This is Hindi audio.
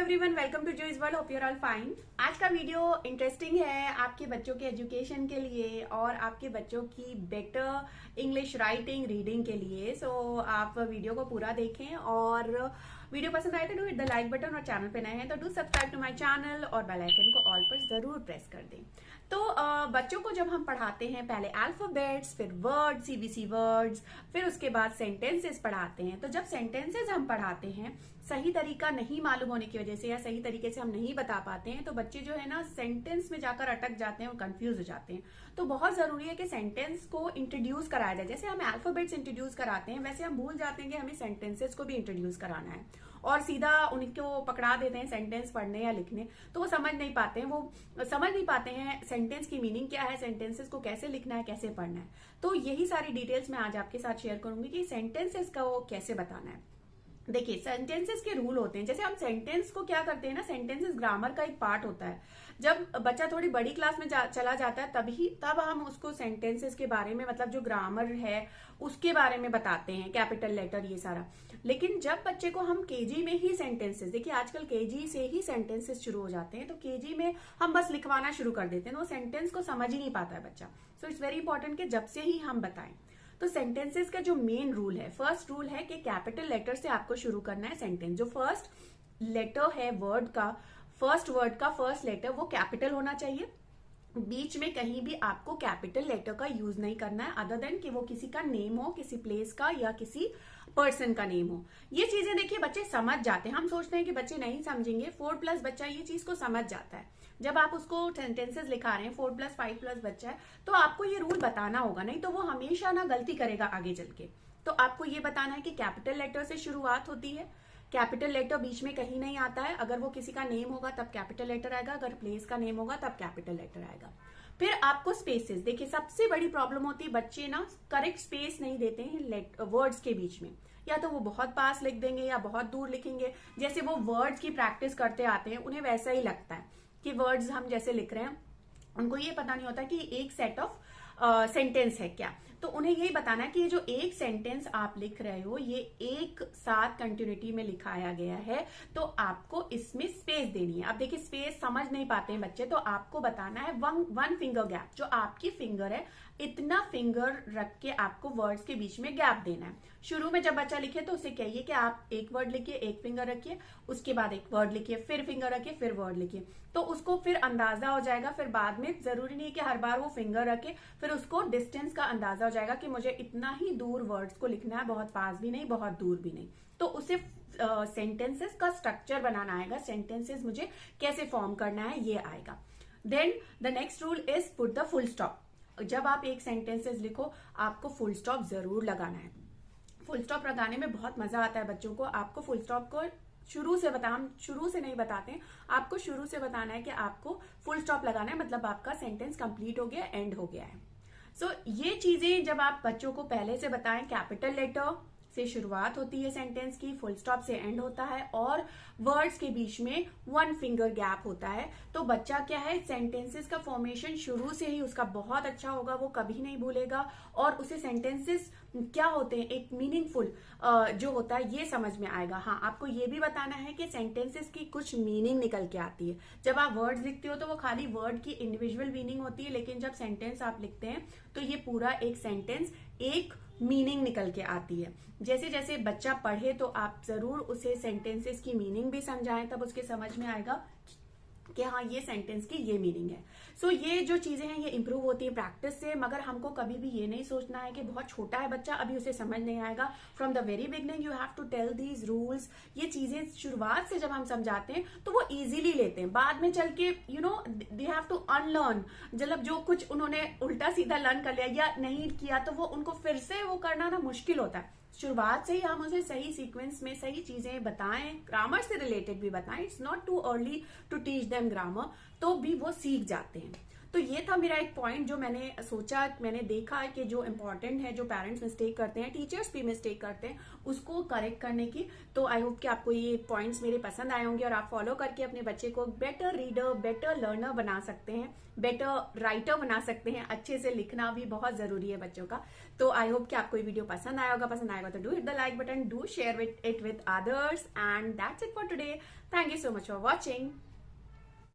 Everyone, welcome to Joyce world. Hope you are all fine. आज का वीडियो इंटरेस्टिंग है आपके बच्चों के एजुकेशन के लिए और आपके बच्चों की बेटर इंग्लिश राइटिंग रीडिंग के लिए। सो आप वीडियो को पूरा देखें और वीडियो पसंद आए तो do hit the like button और चैनल पे नए हैं तो do subscribe to my channel और बेल आइकन को ऑल पर जरूर प्रेस कर दें। तो बच्चों को जब हम पढ़ाते हैं पहले अल्फाबेट्स, फिर वर्ड्स, सीबीसी वर्ड्स, फिर उसके बाद सेंटेंसेस पढ़ाते हैं। तो जब सेंटेंसेस हम पढ़ाते हैं सही तरीका नहीं मालूम होने की वजह से या सही तरीके से हम नहीं बता पाते हैं तो बच्चे जो है ना सेंटेंस में जाकर अटक जाते हैं और कंफ्यूज हो जाते हैं। तो बहुत जरूरी है कि सेंटेंस को इंट्रोड्यूस कराया जाए। जैसे हमें अल्फाबेट्स इंट्रोड्यूस कराते हैं वैसे हम भूल जाते हैं कि हमें सेंटेंसेस को भी इंट्रोड्यूस कराना है और सीधा उनको पकड़ा देते हैं सेंटेंस पढ़ने या लिखने। तो वो समझ नहीं पाते हैं, वो समझ नहीं पाते हैं सेंटेंस की मीनिंग क्या है, सेंटेंसेस को कैसे लिखना है, कैसे पढ़ना है। तो यही सारी डिटेल्स मैं आज आपके साथ शेयर करूंगी कि सेंटेंसेस का वो कैसे बताना है। देखिए, सेंटेंसेस के रूल होते हैं। जैसे हम सेंटेंस को क्या करते हैं ना, सेंटेंसेस ग्रामर का एक पार्ट होता है। जब बच्चा थोड़ी बड़ी क्लास में चला जाता है तब हम उसको सेंटेंसेस के बारे में, मतलब जो ग्रामर है उसके बारे में बताते हैं, कैपिटल लेटर ये सारा। लेकिन जब बच्चे को हम केजी में ही सेंटेंसेस, देखिए आजकल केजी से ही सेंटेंसेस शुरू हो जाते हैं, तो केजी में हम बस लिखवाना शुरू कर देते हैं, तो वो सेंटेंस को समझ ही नहीं पाता है बच्चा। सो इट्स वेरी इंपॉर्टेंट कि जब से ही हम बताएं। तो सेंटेंसेस का जो मेन रूल है, फर्स्ट रूल है कि कैपिटल लेटर से आपको शुरू करना है सेंटेंस। जो फर्स्ट लेटर है वर्ड का, फर्स्ट वर्ड का फर्स्ट लेटर वो कैपिटल होना चाहिए। बीच में कहीं भी आपको कैपिटल लेटर का यूज नहीं करना है अदर देन कि वो किसी का नेम हो, किसी प्लेस का या किसी पर्सन का नेम हो। ये चीजें देखिए बच्चे समझ जाते हैं। हम सोचते हैं कि बच्चे नहीं समझेंगे, 4+ बच्चा ये चीज को समझ जाता है। जब आप उसको सेंटेंसेस लिखा रहे हैं, 4+, 5+ बच्चा है, तो आपको ये रूल बताना होगा, नहीं तो वो हमेशा ना गलती करेगा आगे चल के। तो आपको ये बताना है कि कैपिटल लेटर से शुरुआत होती है, कैपिटल लेटर बीच में कहीं नहीं आता है। अगर वो किसी का नेम होगा तब कैपिटल लेटर आएगा, अगर प्लेस का नेम होगा तब कैपिटल लेटर आएगा। फिर आपको स्पेसेस, देखिए सबसे बड़ी प्रॉब्लम होती है बच्चे ना करेक्ट स्पेस नहीं देते हैं वर्ड्स के बीच में। या तो वो बहुत पास लिख देंगे या बहुत दूर लिखेंगे। जैसे वो वर्ड्स की प्रैक्टिस करते आते हैं उन्हें वैसा ही लगता है कि वर्ड्स हम जैसे लिख रहे हैं, उनको ये पता नहीं होता कि एक सेट ऑफ सेंटेंस है क्या। तो उन्हें यही बताना है कि ये जो एक सेंटेंस आप लिख रहे हो ये एक साथ कंटिन्यूटी में लिखाया गया है, तो आपको इसमें स्पेस देनी है। अब देखिए स्पेस समझ नहीं पाते हैं बच्चे, तो आपको बताना है वन फिंगर गैप। जो आपकी फिंगर है इतना फिंगर रख के आपको वर्ड्स के बीच में गैप देना है। शुरू में जब बच्चा लिखे तो उसे कहिए कि आप एक वर्ड लिखिए, एक फिंगर रखिए, उसके बाद एक वर्ड लिखिए, फिर फिंगर रखिए, फिर वर्ड लिखिए। तो उसको फिर अंदाजा हो जाएगा। फिर बाद में जरूरी नहीं है कि हर बार वो फिंगर रखे, फिर उसको डिस्टेंस का अंदाजा हो जाएगा कि मुझे इतना ही दूर वर्ड्स को लिखना है, बहुत पास भी नहीं, बहुत दूर भी नहीं। तो उसे सेंटेंसेस का स्ट्रक्चर बनाना आएगा, सेंटेंसेस मुझे कैसे फॉर्म करना है ये आएगा। Then the next rule is put the full stop. जब आप एक सेंटेंसेस लिखो आपको फुल स्टॉप जरूर लगाना है। फुल स्टॉप लगाने में बहुत मजा आता है बच्चों को। आपको फुल स्टॉप को हम शुरू से नहीं बताते हैं, आपको शुरू से बताना है कि आपको फुल स्टॉप लगाना है, मतलब आपका सेंटेंस कंप्लीट हो गया, एंड हो गया है। सो ये चीजें जब आप बच्चों को पहले से बताएं, कैपिटल लेटर से शुरुआत होती है सेंटेंस की, फुल स्टॉप से एंड होता है और वर्ड्स के बीच में वन फिंगर गैप होता है, तो बच्चा क्या है, सेंटेंसेस का फॉर्मेशन शुरू से ही उसका बहुत अच्छा होगा, वो कभी नहीं भूलेगा और उसे सेंटेंसेस क्या होते हैं, एक मीनिंगफुल जो होता है ये समझ में आएगा। हाँ, आपको ये भी बताना है कि सेंटेंसेस की कुछ मीनिंग निकल के आती है। जब आप वर्ड्स लिखते हो तो वो खाली वर्ड की इंडिविजुअल मीनिंग होती है, लेकिन जब सेंटेंस आप लिखते हैं तो ये पूरा एक सेंटेंस एक मीनिंग निकल के आती है। जैसे जैसे बच्चा पढ़े तो आप जरूर उसे सेंटेंसेस की मीनिंग भी समझाएं, तब उसके समझ में आएगा कि हाँ ये सेंटेंस की ये मीनिंग है। सो ये जो चीजें हैं ये इंप्रूव होती है प्रैक्टिस से। मगर हमको कभी भी ये नहीं सोचना है कि बहुत छोटा है बच्चा, अभी उसे समझ नहीं आएगा। From the very beginning you have to tell these rules. ये चीजें शुरुआत से जब हम समझाते हैं तो वो इजीली लेते हैं। बाद में चल के दे हैव टू अनलर्न। मतलब जो कुछ उन्होंने उल्टा सीधा लर्न कर लिया या नहीं किया तो वो उनको फिर से वो करना ना मुश्किल होता है। शुरुआत से ही हम उसे सही सीक्वेंस में सही चीजें बताएं, ग्रामर से रिलेटेड भी बताएं। It's not too early to teach them grammar, तो भी वो सीख जाते हैं। तो ये था मेरा एक पॉइंट जो मैंने सोचा, मैंने देखा कि जो इम्पोर्टेंट है, जो पेरेंट्स मिस्टेक करते हैं, टीचर्स भी मिस्टेक करते हैं, उसको करेक्ट करने की। तो आई होप कि आपको ये पॉइंट्स मेरे पसंद आए होंगे और आप फॉलो करके अपने बच्चे को बेटर रीडर, बेटर लर्नर बना सकते हैं, बेटर राइटर बना सकते हैं। अच्छे से लिखना भी बहुत जरूरी है बच्चों का। तो आई होप कि आपको ये वीडियो पसंद आया होगा। पसंद आएगा तो do hit the like button, do share it with others, and that's it for today. Thank you so much for watching.